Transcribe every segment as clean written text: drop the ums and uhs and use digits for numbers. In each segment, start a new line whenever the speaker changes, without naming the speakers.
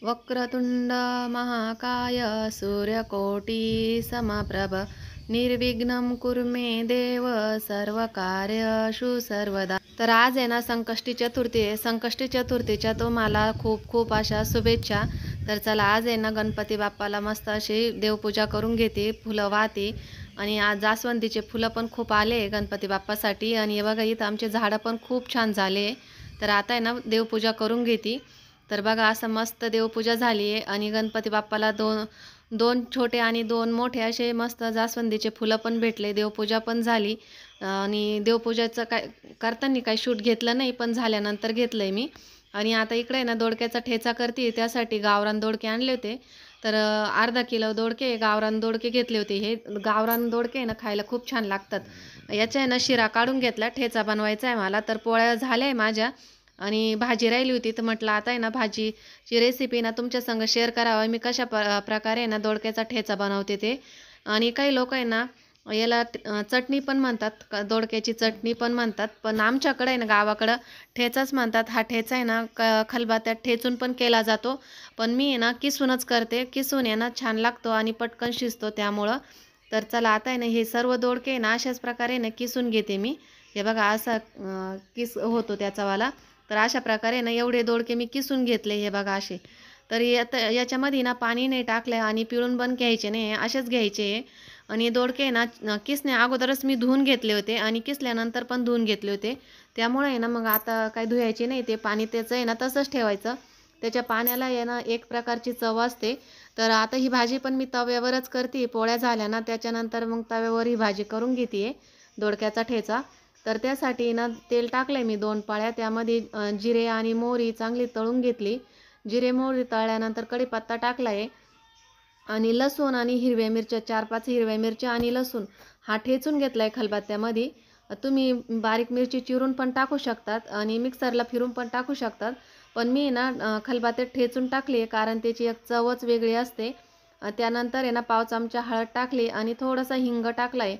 वक्रतुंड महाकाय सूर्यकोटी समप्रभ निर्विघ्नं कुरु मे देव सर्वकार्येषु सर्वदा। तर आज आहे ना संकष्टी चतुर्थी आहे। संकष्टी चतुर्थीच्या तुम्हाला खूप खूप अशा शुभेच्छा। तर चला आज आहे ना गणपती बाप्पाला मस्त अशी देवपूजा करून घेते, फुलं वाहते आणि आज जास्वंदीचे फुलं पण खूप आले गणपती बाप्पासाठी। आणि हे बघा इथं आमचे झाडं पण खूप छान झाले। तर आता आहे ना देवपूजा करून घेते। तर बघा असं मस्त देवपूजा झाली आहे आणि गणपती बाप्पाला दोन छोटे आणि दोन मोठे असे मस्त जास्वंदीचे फुलं पण भेटले, देवपूजा पण झाली। आणि देवपूजाचं काय करताना काही शूट घेतलं नाही, पण झाल्यानंतर घेतलं आहे मी। आणि आता इकडे आहे ना दोडक्याचा ठेचा करते, त्यासाठी गावरान दोडके आणले होते। तर अर्धा किलो दोडके गावरान दोडके घेतले होते। हे गावरान दोडके आहे ना खायला खूप छान लागतात। याच्या आहे ना शिरा काढून घेतला, ठेचा बनवायचा आहे मला। तर पोळ्या झाल्या आहे माझ्या आणि भाजी राहिली होती, तर म्हटलं आता आहे ना भाजीची रेसिपी ना तुमच्या संग शेअर करावं मी कशा प्रकारे ना दोडक्याचा ठेचा बनवते ते। आणि काही लोक आहे ना याला चटणी पण म्हणतात, दोडक्याची चटणी पण म्हणतात, पण आमच्याकडे आहे ना गावाकडं ठेचाच म्हणतात। हा ठेचा आहे ना खलबत्त्यात ठेचून पण केला जातो, पण मी आहे ना किसूनच करते। किसून आहे ना छान लागतो आणि पटकन शिजतो त्यामुळं। तर चला आता आहे ना हे सर्व दोडके ना अशाच प्रकारे ना किसून घेते मी। हे बघा असा किस होतो त्याचावाला। तर अशा प्रकारे ना एवढे दोडके मी किसून घेतले, हे बघा असे। तर याच्यामध्ये ना पाणी नाही टाकलं आणि पिळून पण घ्यायचे नाही, असेच घ्यायचे। आणि दोडके ना किसण्या अगोदरच मी धुवून घेतले होते आणि किसल्यानंतर पण धुवून घेतले होते, त्यामुळे आहे ना मग आता काय धुवायचे नाही, ते पाणी त्याचं आहे ना तसंच ठेवायचं। त्याच्या पाण्याला आहे ना एक प्रकारची चव असते। तर आता ही भाजी पण मी तव्यावरच करते, पोळ्या झाल्या ना त्याच्यानंतर मग तव्यावर ही भाजी करून घेते दोडक्याचा ठेचा। तर त्यासाठी ना तेल टाकले मी 2 पाळ्या, त्यामध्ये जिरे आणि मोहरी चांगली तळून घेतली। जिरे मोहरी तळल्यानंतर कढीपत्ता टाकला आहे आणि लसूण आणि हिरव्या मिरच्या 4-5 हिरव्या मिरच्या आणि लसूण हा ठेचून घेतला आहे खलबत्त्यामध्ये। तुम्ही बारीक मिरची चिरून पण टाकू शकतात आणि मिक्सरला फिरून पण टाकू शकतात, पण मी ना खलबत्त्यात ठेचून टाकली आहे कारण त्याची एक चवच वेगळी असते। त्यानंतर आहे ना पाव चमचा हळद टाकली आणि थोडासा हिंग टाकला आहे।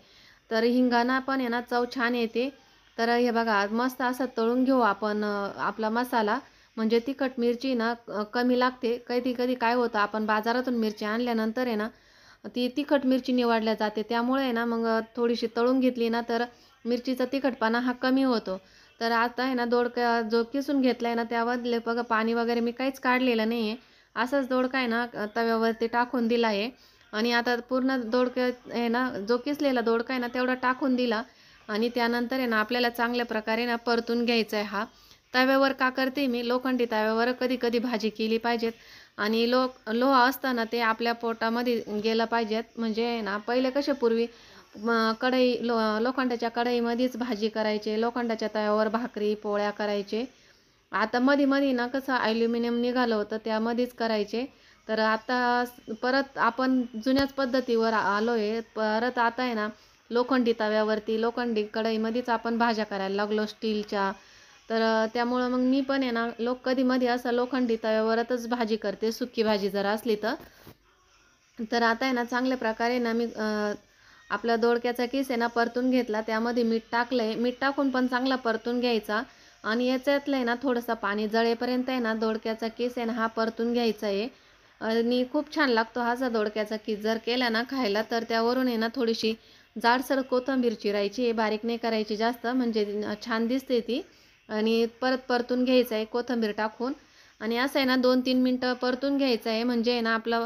तर हिंगाना पण आहे ना चव छान येते। तर हे बघा मस्त असं तळून घेऊ आपण आपला मसाला, म्हणजे तिखट मिरची ना कमी लागते। कधी कधी काय होतं आपण बाजारातून मिरची आणल्यानंतर आहे ना ती तिखट मिरची निवडल्या जाते, त्यामुळे आहे ना मग थोडीशी तळून घेतली ना तर मिरचीचा तिखटपणा हा कमी होतो। तर आता आहे ना दोडका जो किसून घेतला आहे ना त्यावर बघा पाणी वगैरे मी काहीच काढलेलं नाही आहे, असाच दोडका आहे ना तव्यावरती टाकून दिला आहे। आणि आता पूर्ण दोडका आहे ना जो किसलेला दोडका आहे ना तेवढा टाकून दिला आणि त्यानंतर आहे ना आपल्याला चांगल्या प्रकारे ना परतून घ्यायचा आहे। हा तव्यावर का करते मी, लोखंडी तव्यावर कधी कधी भाजी केली पाहिजेत आणि लोह असताना ते आपल्या पोटामध्ये गेलं पाहिजेत। म्हणजे ना पहिले कसे पूर्वी कढई लोखंडाच्या कढईमध्येच भाजी करायचे, लोखंडाच्या तव्यावर भाकरी पोळ्या करायचे। आता मध्ये मध्ये ना कसं ॲल्युमिनियम निघालं होतं त्यामध्येच करायचे। तर आता परत आपण जुन्याच पद्धतीवर आलो आहे, परत आता आहे ना लोखंडी तव्यावरती लोखंडी कढईमध्येच आपण भाज्या करायला लागलो स्टीलच्या। तर त्यामुळं मग मी पण आहे ना कधी मध्ये असं लोखंडी तव्यावरच भाजी करते, सुकी भाजी जर असली तर। तर आता आहे ना चांगल्या प्रकारे ना मी आपला दोडक्याचा किस आहे ना परतून घेतला, त्यामध्ये मीठ टाकलं आहे, मीठ टाकून पण चांगला परतून घ्यायचा। आणि याच्यातलं आहे ना थोडंसं पाणी जळेपर्यंत आहे ना दोडक्याचा किस आहे ना हा परतून घ्यायचा आहे। आणि खूप छान लागतो हा दोडक्याचा किस जर केला ना खायला। तर त्यावरून आहे ना थोडीशी जाडसर कोथिंबीर चिरायची, बारीक नाही करायची जास्त, म्हणजे छान दिसते ती। आणि परत परतून घ्यायचं आहे कोथिंबीर टाकून आणि असं आहे ना 2-3 मिनटं परतून घ्यायचं आहे, म्हणजे आहे ना आपला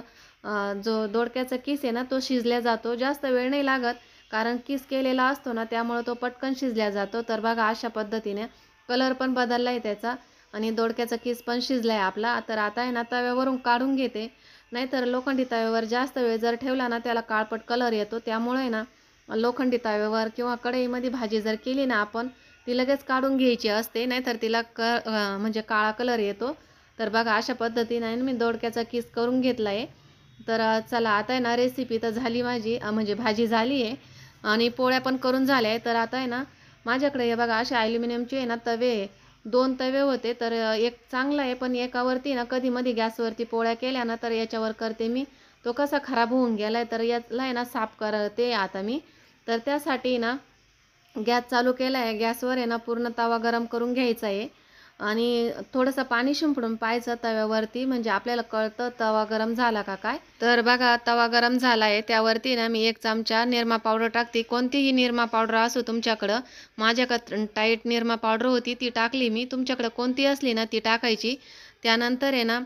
जो दोडक्याचा किस आहे ना तो शिजल्या जातो, जास्त वेळ नाही लागत कारण किस केलेला असतो ना त्यामुळे तो पटकन शिजल्या जातो। तर बघा अशा पद्धतीने कलर पण बदलला आहे त्याचा आणि दोडक्याचा किस पण शिजला आहे आपला। तर आता आहे ना तव्यावरून काढून घेते, नाहीतर लोखंडी तव्यावर जास्त वेळ जर ठेवला ना त्याला काळपट कलर येतो, त्यामुळे आहे ना लोखंडी तव्यावर किंवा कढईमध्ये भाजी जर केली ना आपण ती लगेच काढून घ्यायची असते, नाहीतर तिला म्हणजे काळा कलर येतो। तर बघा अशा पद्धतीने मी दोडक्याचा किस करून घेतला आहे। तर चला आता आहे ना रेसिपी तर झाली माझी, म्हणजे भाजी झाली आहे आणि पोळ्या पण करून झाल्या आहे। तर आता आहे ना माझ्याकडे हे बघा असे ॲल्युमिनियमचे आहे ना तवे आहे, 2 तवे होते। तर एक चांगला आहे, पण एकावरती ना कधी मध्ये गॅसवरती पोळ्या केल्या ना तर याच्यावर करते मी, तो कसा खराब होऊन गेला आहे, तर याला आहे ना साफ करते आता मी। तर त्यासाठी ना गॅस चालू केला आहे, गॅसवर आहे ना पूर्ण तवा गरम करून घ्यायचा आहे आणि थोडंसं पाणी शिंपडून पाहायचं तव्यावरती, म्हणजे आपल्याला कळतं तवा गरम झाला का काय. तर बघा तवा गरम झाला आहे. त्यावरती ना मी 1 चमचा निरमा पावडर टाकते. कोणतीही निरमा पावडर असो तुमच्याकडं. माझ्याकडं टाईट निरमा पावडर होती ती टाकली मी. तुमच्याकडं कोणती असली ना ती टाकायची. त्यानंतर आहे ना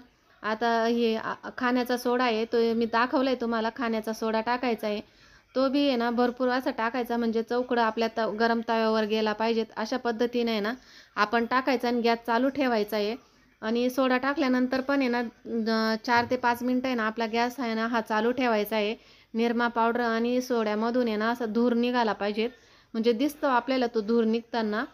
आता हे खाण्याचा सोडा आहे, तो मी दाखवला आहे तुम्हाला. खाण्याचा सोडा टाकायचा आहे. तो बी आहे ना भरपूर असा टाकायचा, म्हणजे चौकडं आपल्या गरम तव्यावर गेला पाहिजेत अशा पद्धतीने आहे ना आपण टाकायचा आणि गॅस चालू ठेवायचा आहे. आणि सोडा टाकल्यानंतर पण आहे ना 4 ते 5 मिनटं आहे ना आपला गॅस आहे ना हा चालू ठेवायचा आहे. निरमा पावडर आणि सोड्यामधून आहे ना असा धूर निघाला पाहिजेत, म्हणजे दिसतो आपल्याला तो धूर निघताना.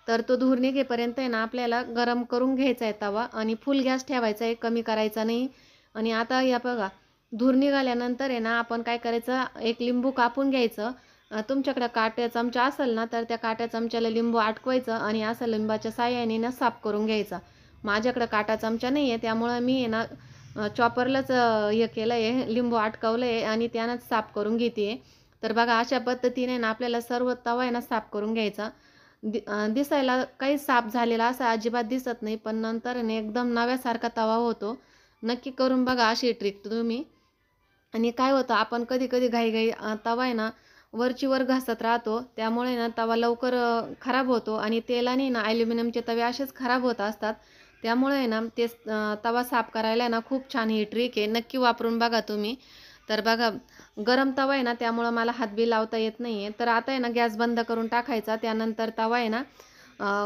तर तो धूर निघेपर्यंत आहे ना आपल्याला गरम करून घ्यायचा आहे तवा, आणि फुल गॅस ठेवायचा आहे, कमी करायचा नाही. आणि आता या बघा धूर निघाल्यानंतर आहे ना आपण काय करायचं, एक लिंबू कापून घ्यायचं. तुमच्याकडे काट्या चमचा असेल ना तर त्या काट्या चमच्याला लिंबू अटकवायचं आणि असं लिंबाच्या साह्याने ना साफ करून घ्यायचा. माझ्याकडे काटा चमचा नाही आहे त्यामुळं मी आहे ना चॉपरलाच हे केलं आहे, लिंबू अटकवलं आहे आणि त्यानंच साफ करून घेते आहे. तर बघा अशा पद्धतीने ना आपल्याला सर्व तवा आहे ना साफ करून घ्यायचा. दिसायला काही साफ झालेला असं अजिबात दिसत नाही, पण नंतर आहे ना एकदम नव्यासारखा तवा होतो. नक्की करून बघा अशी ट्रिक तुम्ही. आणि काय होतं आपण कधी कधी घाईघाई तवा आहे ना वरची वर घासत राहतो, त्यामुळे ना तवा लवकर खराब होतो. आणि तेलाने ना ॲल्युमिनियमचे तवे असेच खराब होत असतात. त्यामुळे आहे ना ते तवा साफ करायला ना खूप छान ही ट्रिक आहे, नक्की वापरून बघा तुम्ही. तर बघा गरम तवा आहे ना त्यामुळं मला हात बी लावता येत नाही आहे. तर आता आहे ना गॅस बंद करून टाकायचा. त्यानंतर तवा आहे ना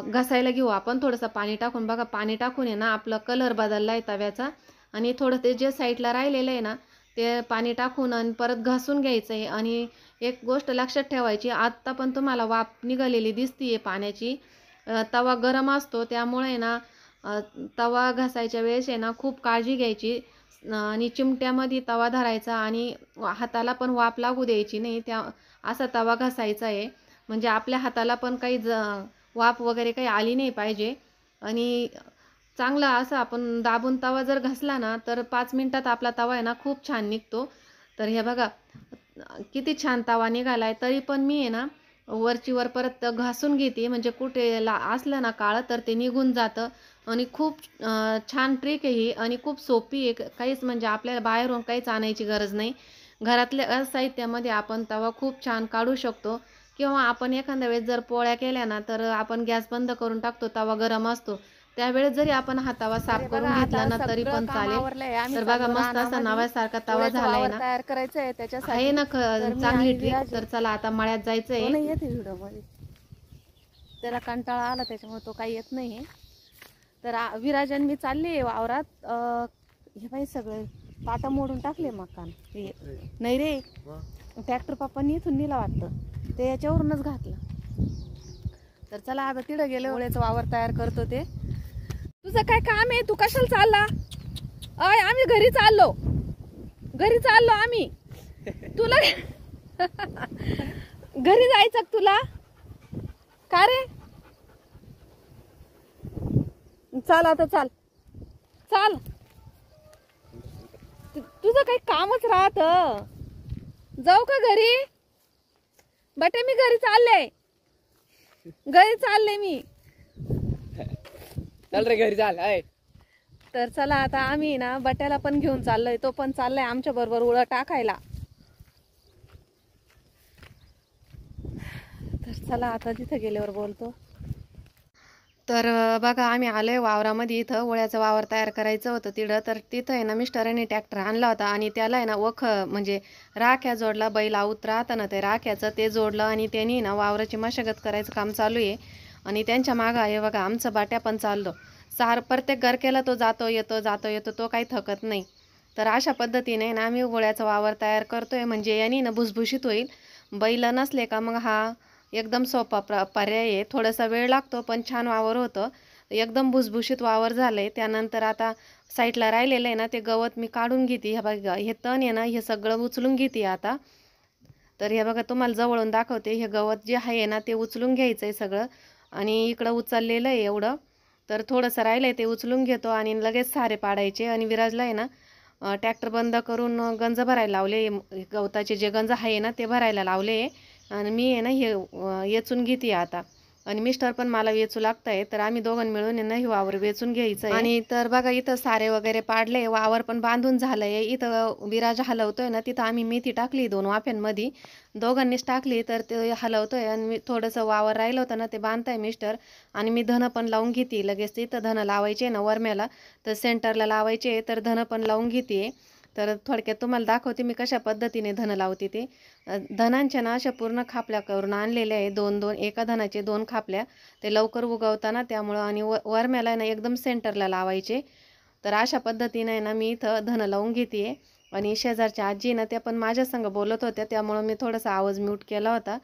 घासायला घेऊ आपण थोडंसं पाणी टाकून. बघा पाणी टाकून आहे ना आपलं कलर बदलला आहे तव्याचा, आणि थोडं ते जे साईडला राहिलेलं आहे ना ते पाणी टाकून आणि परत घासून घ्यायचं आहे. आणि एक गोष्ट लक्षात ठेवायची, आत्ता पण तुम्हाला वाफ निघालेली दिसतीये पाण्याची. तवा गरम असतो त्यामुळे ना तवा घासायच्या वेळेस आहे ना खूप काळजी घ्यायची. आणि चिमट्यामध्ये तवा धरायचा आणि हाताला पण वाफ लागू द्यायची नाही. असा तवा घासायचा आहे, म्हणजे आपल्या हाताला पण काही वाफ वगैरे काही आली नाही पाहिजे. आणि चांगला असा आपण दाबून तवा जर घासला ना तर 5 मिनिटात आपला तवा आहे ना खूप छान निघतो. तर हे बघा किती छान तवा निघाला आहे. तरी पण मी आहे ना वरची वर परत घासून घेते, म्हणजे कुठे असलं ना काळं तर ते निघून जातं. आणि खूप छान ट्रिक आहे ही आणि खूप सोपी आहे. काहीच म्हणजे आपल्याला बाहेरून काहीच आणायची गरज नाही. घरातल्या साहित्यामध्ये आपण तवा खूप छान काढू शकतो. किंवा आपण एखाद्या वेळेस जर पोळ्या केल्या ना तर आपण गॅस बंद करून टाकतो, तवा गरम असतो, त्यावेळेस जरी आपण हा तवा साफ करून घेतला ना तरी पण चालेल. तर बघा मस्त असा नव्यासारखा तवा झालाय ना,
तयार करायचंय
आहे
त्याच्यासाठी.
ना
तर मी
चांगली
आणि
ट्रिक.
विराज
तर चला आता मळ्यात
तो
जायचंय.
नाही येते व्हिडिओ मध्ये, त्याला कंटाळा आला त्याच्यामुळे तो काही येत नाही. तर विराजन मी चालले वावरात. हे बाई सगळे पाटा मोडून टाकले मकान. नाही रे, ट्रॅक्टर पप्पांनी इथून नेला वाटतं, ते याच्यावरूनच घातलं. तर चला आता तिथं गेले, ओळ्याचं वावर तयार करतो ते. तुझं काय काम आहे, तू कशाला चालला? अय आम्ही घरी चाललो, घरी चाललो आम्ही. तुला घरी जायचं का तुला? का रे? चाल आता, चाल चाल. तुझं काही कामच राहत. जाऊ का घरी? बटे मी घरी चालले, घरी चालले मी.
चल रे घरी चाल.
तर चला आता आम्ही ना बट्याला पण घेऊन चाललोय, तो पण चाललाय आमच्या बरोबर उळं टाकायला. तर चला आता तिथे गेल्यावर बोलतो.
तर बघा आम्ही आलोय वावरामध्ये. इथं ओळ्याचं वावर तयार करायचं होतं तिथं. तर तिथं आहे ना मिस्टरांनी ट्रॅक्टर आणला होता आणि त्याला आहे ना म्हणजे राख्या जोडला. बैल आऊत राहतं ना ते राख्याचं, ते जोडलं आणि त्यांनी ना वावराची मशागत करायचं काम चालू आहे. आणि त्यांच्या मागं आहे बघा आमचा बाट्या पण चाललो. प्रत्येक गरकेला तो जातो येतो जातो येतो, तो काही थकत नाही. तर अशा पद्धतीने ना आम्ही ओळ्याचा वावर तयार करतोय, म्हणजे यांनी ना भुसभुशीत होईल. बैल नसले का मग हा एकदम सोपा पर्याय आहे. थोडासा वेळ लागतो पण छान वावर होतं. एकदम भुसभुशीत वावर झालंय. त्यानंतर आता साईडला राहिलेलं आहे ना ते गवत मी काढून घेते. हे बघा हे तण आहे ना हे सगळं उचलून घेते आता. तर हे बघा तुम्हाला जवळून दाखवते. हे गवत जे आहे ना ते उचलून घ्यायचं आहे सगळं. आणि इकडं उचललेलं आहे एवढं. तर थोडंसं राहिलं आहे ते उचलून घेतो आणि लगेच सारे पाडायचे. आणि विराजला आहे ना ट्रॅक्टर बंद करून गंज भरायला लावले. गवताचे जे गंज आहे ना ते भरायला लावले. आणि मी आहे ना हे येचून घेते आता. आणि मिस्टर पण मला वेचू लागताय, तर आम्ही दोघं मिळून आहे ना ही वावर वेचून घ्यायचं आहे. आणि तर बघा इथं सारे वगैरे पाडले, वावर पण बांधून झालंय. इथं विराज हलवतोय ना, तिथं आम्ही मेथी टाकली 2 वाफ्यांमध्ये, दोघांनीच टाकली. तर ते हलवतोय आणि मी थोडंसं वावर राहिलं होतं ना ते बांधताय मिस्टर. आणि मी धन पण लावून घेते लगेच. इथं धन लावायचे ना वरम्याला, तर सेंटरला लावायचे, तर धन पण लावून घेते. तर थोडक्यात तुम्हाला दाखवते मी कशा पद्धतीने धन लावते ते. धनांच्या ना अशा पूर्ण खापल्या करून आणलेल्या आहे, 2-2, एका धनाचे 2 खापल्या. ते लवकर उगवताना त्यामुळं. आणि वरम्याला ना एकदम सेंटरला लावायचे. तर अशा पद्धतीने ना मी इथं धन लावून घेते. आणि शेजारच्या आजी ना त्या पण माझ्या संग बोलत होत्या, त्यामुळं मी थोडासा आवाज म्यूट केला होता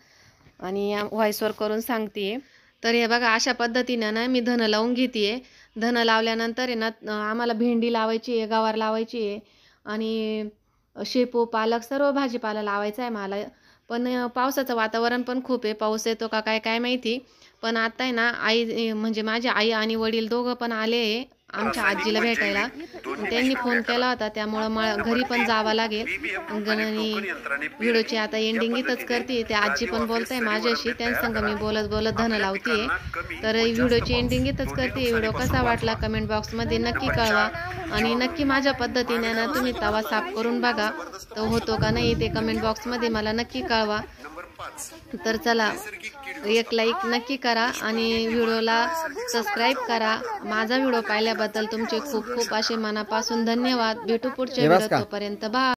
आणि व्हॉइसवर करून सांगते. तर हे बघा अशा पद्धतीनं ना मी धन लावून घेते. धन लावल्यानंतर आहे ना आम्हाला भेंडी लावायची आहे, गवार लावायची आहे आणि शेपू, पालक सर्व भाजीपाला लावायचा आहे मला. पण पावसाचं वातावरण पण खूप आहे, पाऊस येतो का काय काय माहिती. पण आता आहे ना आई म्हणजे माझी आई आणि वडील दोघं पण आले आहे आमच्या आजीला भेटायला. त्यांनी फोन केला होता, त्यामुळं घरी पण जावं लागेल. आणि व्हिडिओची आता एंडिंग इथंच करते. ते आजी पण बोलताय माझ्याशी, त्यांसंग मी बोलत बोलत धन लावते. तर व्हिडिओची एंडिंग इथंच करते. व्हिडिओ कसा वाटला कमेंट बॉक्समध्ये नक्की कळवा. आणि नक्की माझ्या पद्धतीने ना तुम्ही तवा साफ करून बघा, तो होतो का नाही ते कमेंट बॉक्समध्ये मला नक्की कळवा. तर चला, एक लाईक नक्की करा आणि व्हिडिओला सबस्क्राईब करा. माझा व्हिडिओ पाहिल्याबद्दल तुमचे खूप खूप असे मनापासून धन्यवाद. भेटू पुढच्या व्हिडिओ, तोपर्यंत बाय.